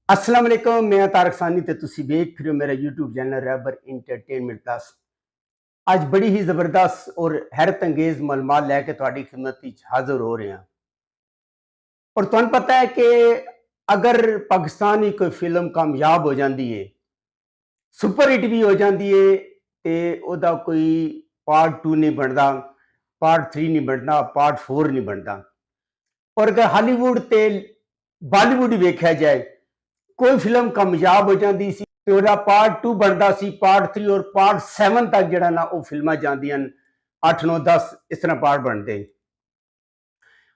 अस्सलाम वालेकुम, मैं तारक सानी ते तुसी वेख फिर मेरा यूट्यूब चैनल रैबर इंटरटेनमेंट प्लस। आज बड़ी ही ज़बरदस्त और हैरत अंगेज मालूमात लैके तुहाडी खिदमत विच हाज़र हो रहे हैं। और तुहानू पता है कि अगर पाकिस्तान की कोई फिल्म कामयाब हो जाती है, सुपर हिट भी हो जाती है, तो वह कोई पार्ट 2 नहीं बनता, पार्ट 3 नहीं बनता, पार्ट 4 नहीं बनता। और अगर हॉलीवुड ते बॉलीवुड वेख्या जाए, कोई फिल्म कामयाब हो जाती सी तो वह पार्ट 2 बनता सी, पार्ट 3 और पार्ट 7 तक जड़ा ना वो फिल्मां जांदियां, 8 9 10 इस तरह पार्ट बनते।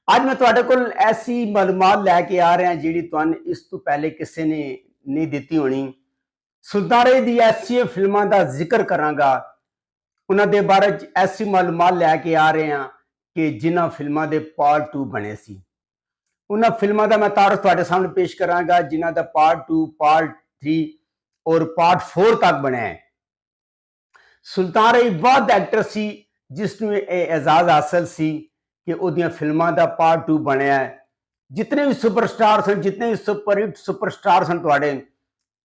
आज मैं तुहाडे कोल ऐसी मालूमात लैके आ रहा जिहड़ी तुहानू इस तो पहले किसी ने नहीं दी होनी। सुल्तान दी ऐसी फिल्मां का जिक्र करांगा, उन्हां दे बारे च ऐसी मालूमात लैके आ रहे हैं कि जिन्हां फिल्मां दे पार्ट 2 बने सी। उन्हां फिल्मां का मैं तारफ तुहाडे सामने पेश करांगा जिन्हां दा पार्ट 2, पार्ट 3 और पार्ट 4 तक बने हैं। सुल्तान रही वह एक्टर सी जिसनू एजाज हासिल सी कि उहदियां फिल्मां दा पार्ट 2 बनया है। जितने भी सुपरस्टार सन, जितने भी सुपरहिट सुपरस्टार सन, तुहाडे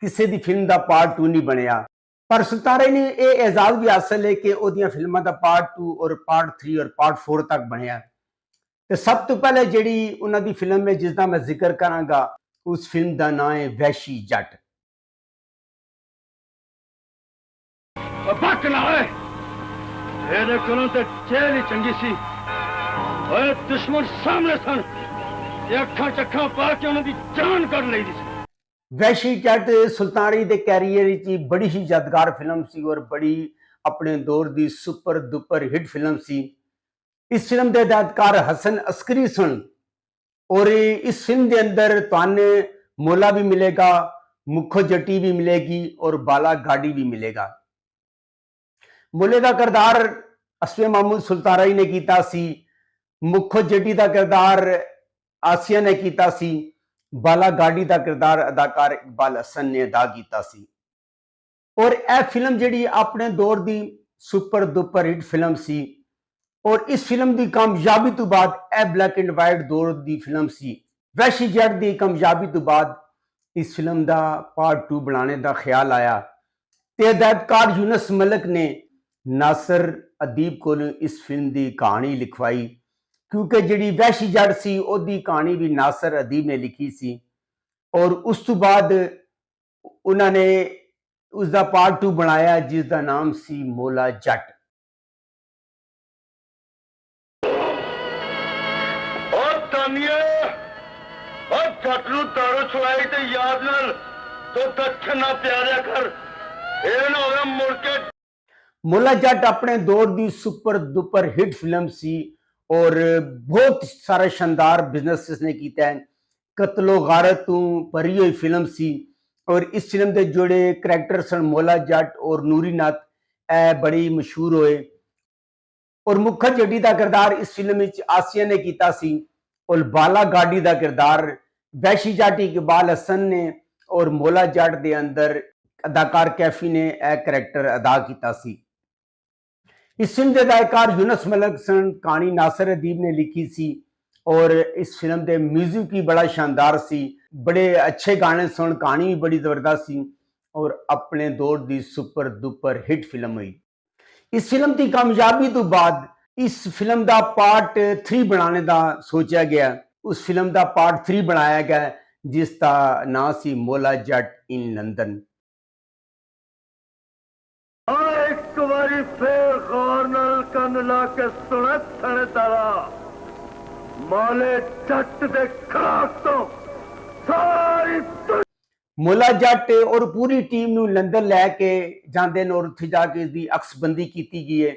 किसी दी फिल्म दा पार्ट 2 नहीं बनया। पर सुल्तान रही ने यह एजाज भी हासिल है कि उहदियां फिल्मां दा पार्ट 2 और पार्ट 3 और पार्ट 4 तक बनया। तो सब तो पहले जिहड़ी उन्हां दी फिल्म है जिसका मैं जिक्र करांगा, उस फिल्म का नाम है वहशी जट। बक ना है तेरे कोलों ते जेल ही चंगी सी। ओए दुश्मन सामने सन, अखा चखा पा के उन्होंने जान कर ली सी। वहशी जट सुल्तान दे कैरियर की बड़ी ही यादगार फिल्म सी और बड़ी अपने दौर की सुपर दुपर हिट फिल्म सी। इस फिल्म के हिदायतकार हसन अस्करी सन और इस फिल्म के अंदर तुहानू मोला भी मिलेगा, मुखो जट्टी भी मिलेगी और बाला गाड़ी भी मिलेगा। मोले का किरदार असफे महमूद सुल्तान ने किया सी, मुखो जट्टी का किरदार आसिया ने किया सी, बाला गाड़ी का किरदार अदाकार इकबाल हसन ने अदा किया सी। और यह फिल्म जिहड़ी अपने दौर की सुपर दुपर हिट फिल्म सी और इस फिल्म की कामयाबी तो बाद यह ब्लैक एंड वाइट दौर की फिल्म सी। वहशी जट की कामयाबी तो बाद इस फिल्म का पार्ट 2 बनाने का ख्याल आया तो हिदायतकार यूनुस मलिक ने नासिर अदीब को इस फिल्म की कहानी लिखवाई, क्योंकि जिहड़ी वहशी जट सी उहदी कहानी भी नासिर अदीब ने लिखी सी। और उस तो बाद उन्होंने उसका पार्ट 2 बनाया जिसका नाम सी मोला जट। जट नूं दारू छुड़ाई ते याद नाल तो दक्षिण ना प्यारिया कर, ये ना होवे मुड़ के। मोला जट अपने दौर की सुपर दुपर हिट फिल्म सी और बहुत सारा शानदार बिजनेस इसने किया है। कत्लो गारत तू भरी हुई फिल्म सी और इस फिल्म के जोड़े करैक्टर सन मोला जट और नूरी नाथ, ए बड़ी मशहूर होए। और मुखा जट्टी का किरदार इस फिल्म में आसिया ने किया सी और बाला गाड़ी का किरदार वहशी जट इकबाल हसन ने और मोला जट के अंदर अदाकार कैफी ने यह करैक्टर अदा किया सी। इस फिल्म के हिदायतकार यूनुस मलिक सन, कहानी नासिर अदीब ने लिखी सी और इस फिल्म के म्यूजिक भी बड़ा शानदार सी, बड़े अच्छे गाने सुन, कहानी भी बड़ी जबरदस्त सी और अपने दौर की सुपर दुपर हिट फिल्म हुई। इस फिल्म की कामयाबी तो बाद इस फिल्म का पार्ट 3 बनाने का सोचा गया। उस फिल्म का पार्ट 3 बनाया गया जिसका नाम सी मोला जट इन लंदन। एक बारी फिर गौर नाल कन ला के सुने थने तारा, माले जट दे खराक तो सारी मोला जट और पूरी टीम नू लंदन लैके जाते और उत्थे जाके इसकी अक्सबंदी की गई है,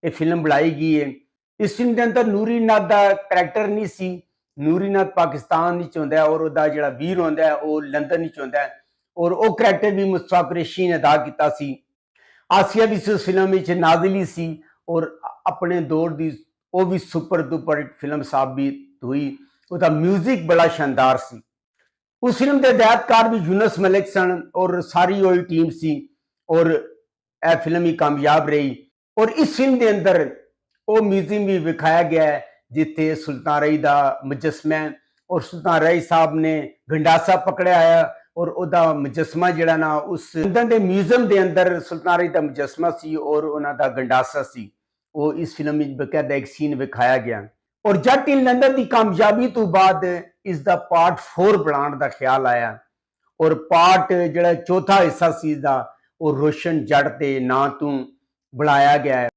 ये फिल्म बनाई गई है। इस फिल्म के अंदर नूरी नाथ का करैक्टर नहीं सी। नूरी नाथ पाकिस्तान होंदा और उसका जिहड़ा वीर होंदा है वो लंदन होंदा है और वो करैक्टर भी मुस्तफा कुरैशी ने अदा किया सी। आसिया भी इस फिल्म में नाजिली सी और अपने दौर की वो भी सुपर दुपर हिट फिल्म साबित हुई। उसका म्यूजिक बड़ा शानदार सी। उस फिल्म के हिदायतकार भी यूनुस मलिक सन और सारी वही टीम सी और यह फिल्म ही कामयाब रही। और इस फिल्म के अंदर वो म्यूजियम भी विखाया गया है जिथे सुल्तान रही का मुजस्मा और सुल्तान रही साहब ने गंडासा पकड़ा है ਔਰ ਉਹਦਾ ਮੁਜੱਸਮਾ ਜਿਹੜਾ ਨਾ ਉਸ ਲੰਡਨ ਦੇ ਮਿਊਜ਼ੀਅਮ ਦੇ ਅੰਦਰ ਸੁਲਤਾਨ ਦਾ ਮੁਜੱਸਮਾ ਸੀ ਔਰ ਉਹਨਾਂ ਦਾ ਗੰਡਾਸਾ ਸੀ। ਉਹ ਇਸ ਫਿਲਮ ਵਿੱਚ ਬਕਾਇਦਾ ਇੱਕ ਸੀਨ ਵਿਖਾਇਆ ਗਿਆ। ਔਰ ਜੱਟ ਇਨ ਲੰਡਨ ਦੀ ਕਾਮਯਾਬੀ ਤੋਂ ਬਾਅਦ ਇਸ ਦਾ ਪਾਰਟ 4 ਬਣਾਉਣ ਦਾ ਖਿਆਲ ਆਇਆ ਔਰ ਪਾਰਟ ਜਿਹੜਾ ਚੌਥਾ ਹਿੱਸਾ ਸੀ ਦਾ ਉਹ ਰੋਸ਼ਨ ਜੱਟ ਦੇ ਨਾਂ ਤੋਂ ਬਣਾਇਆ ਗਿਆ ਹੈ।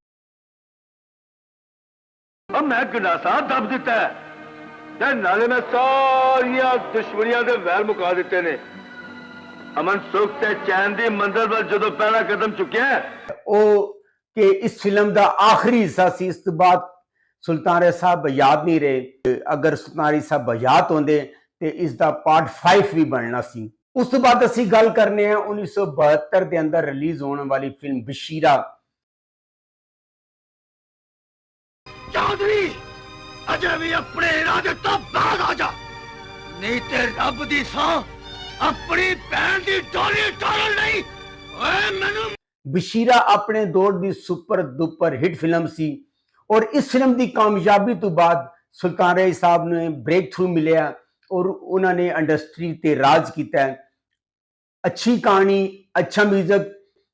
ਮੈਂ ਗੰਡਾਸਾ ਦੱਬ ਦਿੱਤਾ ਤੇ ਨਾਲੇ ਮੈਂ ਸਾਰੀਆਂ ਦੁਸ਼ਮਣੀਆਂ ਦੇ ਵੈਰ ਮੁਕਾ ਦਿੱਤੇ ਨੇ। ਅਮਨ ਸੁਖ ਤੇ ਚੈਨ ਦੀ ਮੰਜ਼ਿਲ ਵੱਲ ਜਦੋਂ ਪਹਿਲਾ ਕਦਮ ਚੁੱਕਿਆ ਉਹ ਕਿ ਇਸ ਫਿਲਮ ਦਾ ਆਖਰੀ ਹਿੱਸਾ ਸੀ। ਇਸ ਤੋਂ ਬਾਅਦ ਸੁਲਤਾਨ ਸਾਹਿਬ ਯਾਦ ਨਹੀਂ ਰਹੇ। ਅਗਰ ਸੁਲਤਾਨ ਸਾਹਿਬ ਯਾਦ ਹੁੰਦੇ ਤੇ ਇਸ ਦਾ ਪਾਰਟ 5 ਵੀ ਬਣਨਾ ਸੀ। ਉਸ ਤੋਂ ਬਾਅਦ ਅਸੀਂ ਗੱਲ ਕਰਨੇ ਆ 1972 ਦੇ ਅੰਦਰ ਰਿਲੀਜ਼ ਹੋਣ ਵਾਲੀ ਫਿਲਮ ਬਸ਼ੀਰਾ। ਚੌਧਰੀ ਅਜੇ ਵੀ ਆਪਣੇ ਇਰਾਦੇ ਤੋਂ ਬਾਹਰ ਆ ਜਾ, ਨਹੀਂ ਤੇ ਰੱਬ ਦੀ ਸੌਂ ਆਪਣੀ ਭੈਣ ਦੀ ਡੋਲੀ ਟੋਲ ਨਹੀਂ। ਓਏ ਮੈਨੂੰ ਬਸ਼ੀਰਾ ਆਪਣੇ ਦੌਰ ਦੀ ਸੁਪਰ ਡੁਪਰ ਹਿੱਟ ਫਿਲਮ ਸੀ ਔਰ ਇਸ ਫਿਲਮ ਦੀ ਕਾਮਯਾਬੀ ਤੋਂ ਬਾਅਦ ਸੁਲਤਾਨ ਰਾਏ ਸਾਹਿਬ ਨੂੰ ਬ੍ਰੇਕ ਥਰੂ ਮਿਲਿਆ ਔਰ ਉਹਨਾਂ ਨੇ ਇੰਡਸਟਰੀ ਤੇ ਰਾਜ ਕੀਤਾ। ਅੱਛੀ ਕਹਾਣੀ, ਅੱਛਾ ਮਿਊਜ਼ਿਕ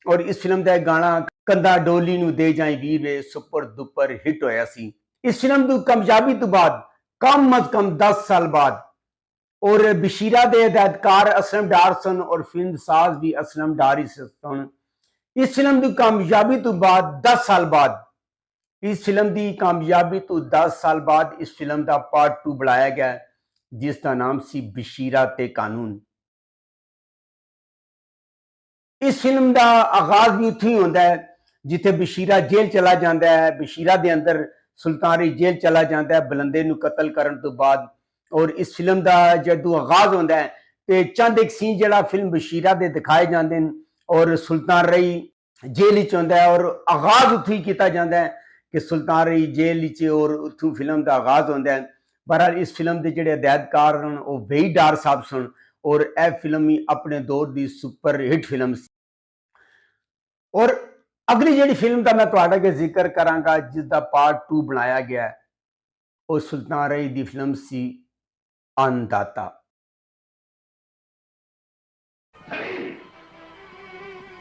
ਔਰ ਇਸ ਫਿਲਮ ਦਾ ਗਾਣਾ ਕੰਦਾ ਡੋਲੀ ਨੂੰ ਦੇ ਜਾਈ ਵੀਰ ਵੇ ਸੁਪਰ ਡੁਪਰ ਹਿੱਟ ਹੋਇਆ ਸੀ। ਇਸ ਫਿਲਮ ਦੀ ਕਾਮਯਾਬੀ ਤੋਂ ਬਾਅਦ ਕਮ ਅਜ਼ ਕਮ 10 ਸਾਲ ਬਾਅਦ ਔਰ ਬਸ਼ੀਰਾ ਦੇ ਹਦਾਇਤਕਾਰ ਅਸਲਮ ਡਾਰ ਸਨ ਔਰ ਫਿਲਮ ਸਾਜ਼ ਵੀ ਅਸਲਮ ਡਾਰ ਹੀ ਸਨ। ਇਸ ਫਿਲਮ ਦੀ ਕਾਮਯਾਬੀ ਤੋਂ ਬਾਅਦ 10 ਸਾਲ ਬਾਅਦ ਇਸ ਫਿਲਮ ਦੀ ਕਾਮਯਾਬੀ ਤੋਂ 10 ਸਾਲ ਬਾਅਦ ਇਸ ਫਿਲਮ ਦਾ ਪਾਰਟ 2 ਬਣਾਇਆ ਗਿਆ ਜਿਸ ਦਾ ਨਾਮ ਸੀ ਬਸ਼ੀਰਾ ਤੇ ਕਾਨੂੰਨ। ਇਸ ਫਿਲਮ ਦਾ ਆਗਾਜ਼ ਵੀ ਉੱਥੇ ਹੀ ਹੁੰਦਾ ਹੈ ਜਿੱਥੇ ਬਸ਼ੀਰਾ ਜੇਲ੍ਹ ਚਲਾ ਜਾਂਦਾ ਹੈ। ਬਸ਼ੀਰਾ ਦੇ ਅੰਦਰ ਸੁਲਤਾਨ ਜੇਲ੍ਹ ਚਲਾ ਜਾਂਦਾ ਹੈ ਬਲੰਦੇ ਨੂੰ ਕਤਲ ਕਰਨ ਤੋਂ ਬਾਅਦ। ਔਰ ਇਸ ਫਿਲਮ ਦਾ ਜਦੋਂ ਆਗਾਜ਼ ਹੁੰਦਾ ਹੈ ਤੇ ਚੰਦ ਇੱਕ ਸੀਨ ਜਿਹੜਾ ਫਿਲਮ ਬਸ਼ੀਰਾ ਦੇ ਦਿਖਾਏ ਜਾਂਦੇ ਨੇ ਔਰ ਸੁਲਤਾਨ ਰਈ ਜੇਲ੍ਹ ਵਿੱਚ ਹੁੰਦਾ ਹੈ ਔਰ ਆਗਾਜ਼ ਉੱਥੇ ਹੀ ਕੀਤਾ ਜਾਂਦਾ ਹੈ ਕਿ ਸੁਲਤਾਨ ਰਈ ਜੇਲ੍ਹ ਵਿੱਚ ਔਰ ਉੱਥੋਂ ਫਿਲਮ ਦਾ ਆਗਾਜ਼ ਹੁੰਦਾ ਹੈ। ਬਹਰਹਾਲ ਇਸ ਫਿਲਮ ਦੇ ਜਿਹੜੇ ਹਦਾਇਤਕਾਰ ਹਨ ਉਹ ਵਹੀਦ ਡਾਰ ਸਾਹਿਬ ਸਨ ਔਰ ਇਹ ਫਿਲਮ ਹੀ ਆਪਣੇ ਦੌਰ ਦੀ ਸੁਪਰ ਹਿੱਟ ਫਿਲਮ ਸੀ। ਔਰ ਅਗਲੀ ਜਿਹੜੀ ਫਿਲਮ ਦਾ ਮੈਂ ਤੁਹਾਡਾ ਅੱਗੇ ਜ਼ਿਕਰ ਕਰਾਂਗਾ ਜਿਸ ਦਾ ਪਾਰਟ 2 ਬਣਾਇਆ ਗਿਆ ਉਹ ਸੁਲਤਾਨ ਰਈ ਦੀ ਫਿਲਮ ਸੀ अन्नदाता।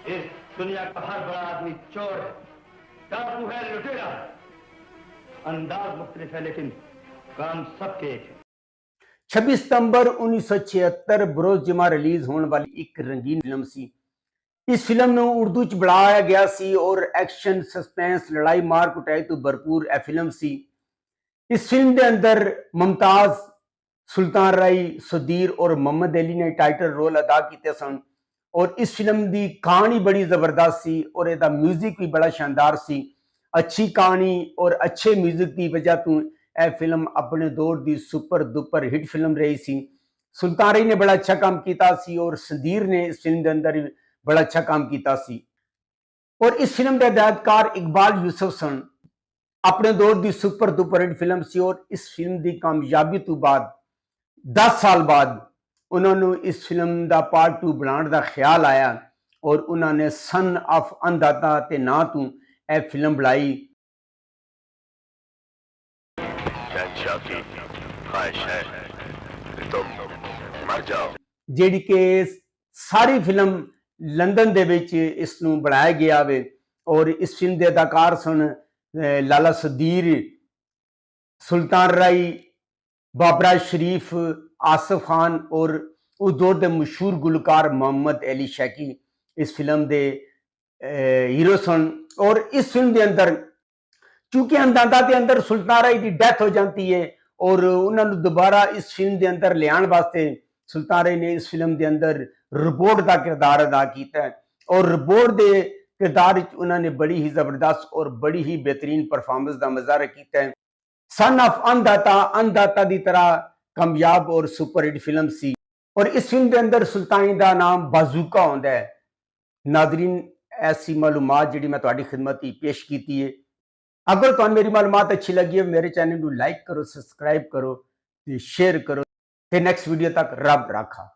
इस दुनिया का हर बड़ा आदमी चोर है, डाकू है, लुटेरा। अंदाज मुख्तलिफ है लेकिन काम सबके एक है। 26 सितंबर 1976 बरोज जमा रिलीज होने वाली एक रंगीन फिल्म सी। इस फिल्म ਨੂੰ ਉਰਦੂ ਚ ਬਣਾਇਆ ਗਿਆ ਸੀ ਔਰ ਐਕਸ਼ਨ, ਸਸਪੈਂਸ, ਲੜਾਈ ਮਾਰ ਕੁਟਾਈ ਤੋਂ ਭਰਪੂਰ ਇਹ ਫਿਲਮ ਸੀ। ਇਸ ਫਿਲਮ ਦੇ ਅੰਦਰ ਮੁਮਤਾਜ਼, ਸੁਲਤਾਨ ਰਾਈ, ਸੁਧੀਰ ਔਰ ਮੁਹੰਮਦ ਅਲੀ ਨੇ ਟਾਈਟਲ ਰੋਲ ਅਦਾ ਕੀਤੇ ਸਨ ਔਰ ਇਸ ਫਿਲਮ ਦੀ ਕਹਾਣੀ ਬੜੀ ਜ਼ਬਰਦਸਤ ਸੀ ਔਰ ਇਹਦਾ 뮤직 ਵੀ ਬੜਾ ਸ਼ਾਨਦਾਰ ਸੀ। ਅੱਛੀ ਕਹਾਣੀ ਔਰ ਅੱਛੇ 뮤직 ਦੀ ਵਜ੍ਹਾ ਤੋਂ ਇਹ ਫਿਲਮ ਆਪਣੇ ਦੌਰ ਦੀ ਸੁਪਰ ਡੁਪਰ ਹਿੱਟ ਫਿਲਮ ਰਹੀ ਸੀ। ਸੁਲਤਾਨ ਰਾਈ ਨੇ ਬੜਾ ਅੱਛਾ ਕੰਮ ਕੀਤਾ ਸੀ ਔਰ ਸੁਧੀਰ ਨੇ ਇਸ ਫਿਲਮ ਦੇ ਅੰਦਰ ਬੜਾ ਅੱਛਾ ਕੰਮ ਕੀਤਾ ਸੀ ਔਰ ਇਸ ਫਿਲਮ ਦੇ ਹਦਾਇਤਕਾਰ ਇਕਬਾਲ ਯੂਸਫ ਸਨ। ਆਪਣੇ ਦੌਰ ਦੀ ਸੁਪਰ ਡੁਪਰ ਹਿੱਟ ਫਿਲਮ ਸੀ ਔਰ ਇਸ ਫਿਲਮ ਦੀ ਕਾਮਯਾਬੀ ਤੋਂ ਬਾਅਦ 10 ਸਾਲ ਬਾਅਦ ਉਹਨਾਂ ਨੂੰ ਇਸ ਫਿਲਮ ਦਾ ਪਾਰਟ 2 ਬਣਾਉਣ ਦਾ ਖਿਆਲ ਆਇਆ ਔਰ ਉਹਨਾਂ ਨੇ ਸਨ ਆਫ ਅੰਨਦਾਤਾ ਤੇ ਨਾਂ ਤੋਂ ਇਹ ਫਿਲਮ ਬਣਾਈ। ਜਿਹੜੀ ਕਿ ਸਾਰੀ ਫਿਲਮ ਲੰਡਨ ਦੇ ਵਿੱਚ ਇਸ ਨੂੰ ਬਣਾਇਆ ਗਿਆ ਵੇ ਔਰ ਇਸ ਫਿਲਮ ਦੇ ਅਦਾਕਾਰ ਸਨ ਲਾਲਾ ਸੁਧੀਰ, ਸੁਲਤਾਨ ਰਾਈ, ਬਾਬਰਾ ਸ਼ਰੀਫ, ਆਸਿਫ ਖਾਨ ਔਰ ਉਸ ਦੌਰ ਦੇ ਮਸ਼ਹੂਰ ਗੁਲਕਾਰ ਮੁਹੰਮਦ ਅਲੀ ਸ਼ੈਕੀ ਇਸ ਫਿਲਮ ਦੇ ਹੀਰੋ ਸਨ। ਔਰ ਇਸ ਫਿਲਮ ਦੇ ਅੰਦਰ ਚूंकि ਅੰਦਾਜ਼ਾ ਦੇ ਅੰਦਰ ਸੁਲਤਾਨ ਰਾਈ ਦੀ ਡੈਥ ਹੋ ਜਾਂਦੀ ਹੈ ਔਰ ਉਹਨਾਂ ਨੂੰ ਦੁਬਾਰਾ ਇਸ ਫਿਲਮ ਦੇ ਅੰਦਰ ਲਿਆਉਣ ਵਾਸਤੇ ਸੁਲਤਾਨ ਰਾਈ ਨੇ ਇਸ ਫਿਲਮ ਦੇ ਅੰਦਰ ਰਿਪੋਰਟ ਦਾ ਕਿਰਦਾਰ ਅਦਾ ਕੀਤਾ ਔਰ ਰਿਪੋਰਟ ਦੇ ਕਿਰਦਾਰ ਵਿੱਚ ਉਹਨਾਂ ਨੇ ਬੜੀ ਹੀ ਜ਼ਬਰਦਸਤ ਔਰ ਬੜੀ ਹੀ ਬਿਹਤਰੀਨ ਪਰਫਾਰਮੈਂਸ ਦਾ ਮੁਜ਼ਾਹਰਾ ਕੀਤਾ ਹੈ। सन ऑफ अन्नदाता ਦੀ ਤਰ੍ਹਾਂ ਕਾਮਯਾਬ ਔਰ ਸੁਪਰ ਹਿੱਟ ਫਿਲਮ ਸੀ ਔਰ ਇਸ ਫਿਲਮ ਦੇ ਅੰਦਰ ਸੁਲਤਾਨੀ ਦਾ ਨਾਮ ਬਾਜ਼ੂਕਾ ਹੁੰਦਾ ਹੈ। ਨਾਜ਼ਰੀਨ, ਐਸੀ ਮਾਲੂਮਾਤ ਜਿਹੜੀ ਮੈਂ ਤੁਹਾਡੀ ਖਿਦਮਤ ਵਿੱਚ ਪੇਸ਼ ਕੀਤੀ ਹੈ। ਅਗਰ ਤੁਹਾਨੂੰ ਮੇਰੀ ਮਾਲੂਮਾਤ ਅੱਛੀ ਲੱਗੀ ਹੈ ਮੇਰੇ ਚੈਨਲ ਨੂੰ ਲਾਈਕ ਕਰੋ, ਸਬਸਕ੍ਰਾਈਬ ਕਰੋ ਤੇ ਸ਼ੇਅਰ ਕਰੋ ਤੇ ਨੈਕਸਟ ਵੀਡੀਓ ਤੱਕ ਰੱਬ ਰਾਖਾ।